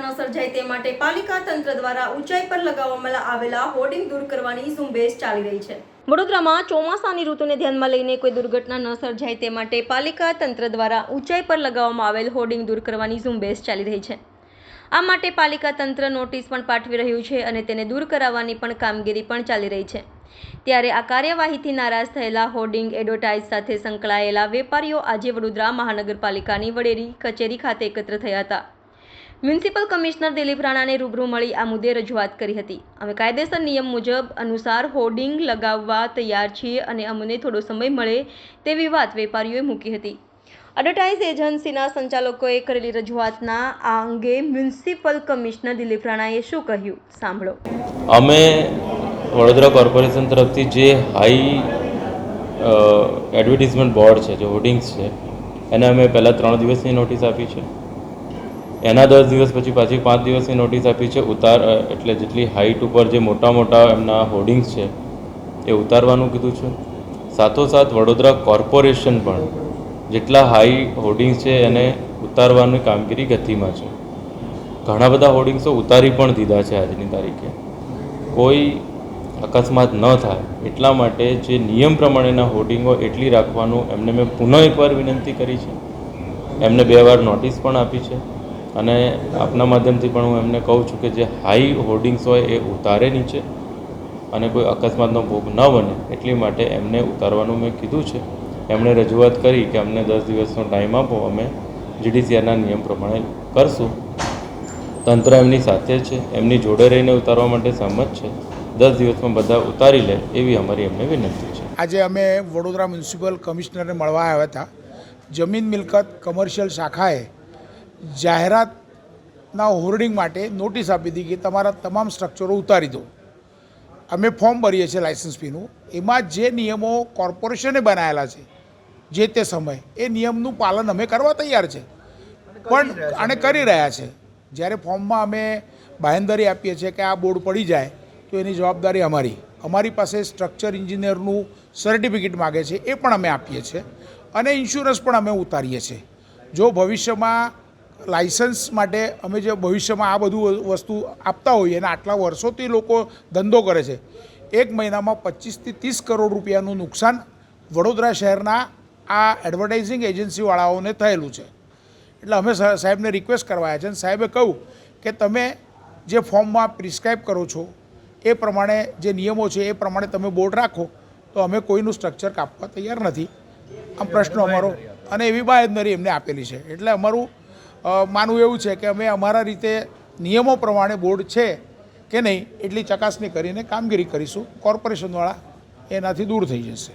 ન સર્જાય તે માટે પાલિકા તંત્ર દ્વારા ઊંચાઈ પર લગાવવામાં આવેલા હોર્ડિંગ દૂર કરવાની ઝુંબેશ ચાલી રહી છે। વડોદરામાં ચોમાસાની ઋતુને ધ્યાનમાં લઈને કોઈ દુર્ઘટના ન સર્જાય તે માટે પાલિકા તંત્ર દ્વારા ઊંચાઈ પર લગાવવામાં આવેલ હોર્ડિંગ દૂર કરવાની ઝુંબેશ ચાલી રહી છે। આ માટે પાલિકા તંત્ર નોટિસ પણ પાઠવી રહ્યું છે અને તેને દૂર કરાવવાની પણ કામગીરી પણ ચાલી રહી છે। ત્યારે આ કાર્યવાહીથી નારાજ થયેલા હોર્ડિંગ એડવર્ટાઇઝ સાથે સંકળાયેલા વેપારીઓ આજે વડોદરા મહાનગરપાલિકાની વડેરી કચેરી ખાતે એકત્ર થયા હતા। મ્યુનિસિપલ કમિશનર દિલીપ રાણાને રૂબરૂ મળી આ મુદ્દે રજૂઆત કરી હતી। અમે કાયદેસર નિયમ મુજબ અનુસાર હોર્ડિંગ લગાવવા તૈયાર છીએ અને અમને થોડો સમય મળે તેવી વાત વેપારીઓએ મૂકી હતી। એડવર્ટાઇઝ એજન્સીના સંચાલકોએ કરેલી રજૂઆતના આ અંગે મ્યુનિસિપલ કમિશનર દિલીપ રાણાએ શું કહ્યું સાંભળો। અમે વડોદરા કોર્પોરેશન તરફથી જે હાઈ એડવર્ટિઝમેન્ટ બોર્ડ છે, જે હોર્ડિંગ્સ છે, એને અમે પહેલાં 3 દિવસની નોટિસ આપી છે। એના 10 દિવસ પછી પાછી 5 દિવસની નોટિસ આપી છે। એટલે જેટલી હાઈટ ઉપર જે મોટા એમના હોર્ડિંગ્સ છે એ ઉતારવાનું કીધું છે। સાથોસાથ વડોદરા કોર્પોરેશન પણ જેટલા હાઈ હોર્ડિંગ્સ છે એને ઉતારવાની કામગીરી ગતિમાં છે। ઘણા બધા હોર્ડિંગ્સો ઉતારી પણ દીધા છે આજની તારીખે। કોઈ અકસ્માત ન થાય એટલા માટે જે નિયમ પ્રમાણેના હોર્ડિંગો એટલી રાખવાનું એમને મેં પુનઃ એકવાર વિનંતી કરી છે। એમને 2 વાર નોટિસ પણ આપી છે અને આપના માધ્યમથી પણ હું એમને કહું છું કે જે હાઈ હોર્ડિંગ્સ હોય એ ઉતારે નીચે અને કોઈ અકસ્માતનો ભોગ ન બને એટલી માટે એમને ઉતારવાનું મેં કીધું છે। એમણે રજૂઆત કરી કે અમને 10 દિવસનો ટાઈમ આપો, અમે GDCRના નિયમ પ્રમાણે કરશું। તંત્ર એમની સાથે છે, એમની જોડે રહીને ઉતારવા માટે સહમત છે। 10 દિવસમાં બધા ઉતારી લે એવી અમારી એમને વિનંતી છે। આજે અમે વડોદરા મ્યુનિસિપલ કમિશનરને મળવા આવ્યા હતા। જમીન મિલકત કમર્શિયલ શાખાએ જાહેરાતના હોર્ડિંગ માટે નોટિસ આપી હતી કે તમારા તમામ સ્ટ્રક્ચરો ઉતારી દો। અમે ફોર્મ ભરીએ છીએ લાયસન્સ ફીનું, એમાં જે નિયમો કોર્પોરેશને બનાવેલા છે જે તે સમય એ નિયમનું પાલન અમે કરવા તૈયાર છે પણ અને કરી રહ્યા છે। જ્યારે ફોર્મમાં અમે બાંહેધરી આપીએ છીએ કે આ બોર્ડ પડી જાય તો એની જવાબદારી અમારી પાસે સ્ટ્રક્ચર એન્જિનિયરનું સર્ટિફિકેટ માગે છે એ પણ અમે આપીએ છીએ અને ઇન્સ્યોરન્સ પણ અમે ઉતારીએ છીએ। જો ભવિષ્યમાં લાઇસન્સ માટે અમે જે ભવિષ્યમાં આ બધું વસ્તુ આપતા હોઈએ અને આટલા વર્ષોથી લોકો ધંધો કરે છે, 1 મહિનામાં 25 થી 30 કરોડ રૂપિયાનું નુકસાન વડોદરા શહેરના આ એડવર્ટાઇઝિંગ એજન્સીવાળાઓને થયેલું છે। એટલે અમે સાહેબને રિક્વેસ્ટ કરવાયા છે અને સાહેબે કહ્યું કે તમે જે ફોર્મમાં પ્રિસ્ક્રાઇબ કરો છો એ પ્રમાણે જે નિયમો છે એ પ્રમાણે તમે બોર્ડ રાખો તો અમે કોઈનું સ્ટ્રક્ચર કાપવા તૈયાર નથી। આમ પ્રશ્ન અમારો અને એવી બાંહેધરી એમને આપેલી છે। એટલે અમારું માનવું એવું છે કે અમે અમારા રીતે નિયમો પ્રમાણે બોર્ડ છે કે નહીં એટલી ચકાસણી કરીને કામગીરી કરીશું। કોર્પોરેશનવાળા એનાથી દૂર થઈ જશે।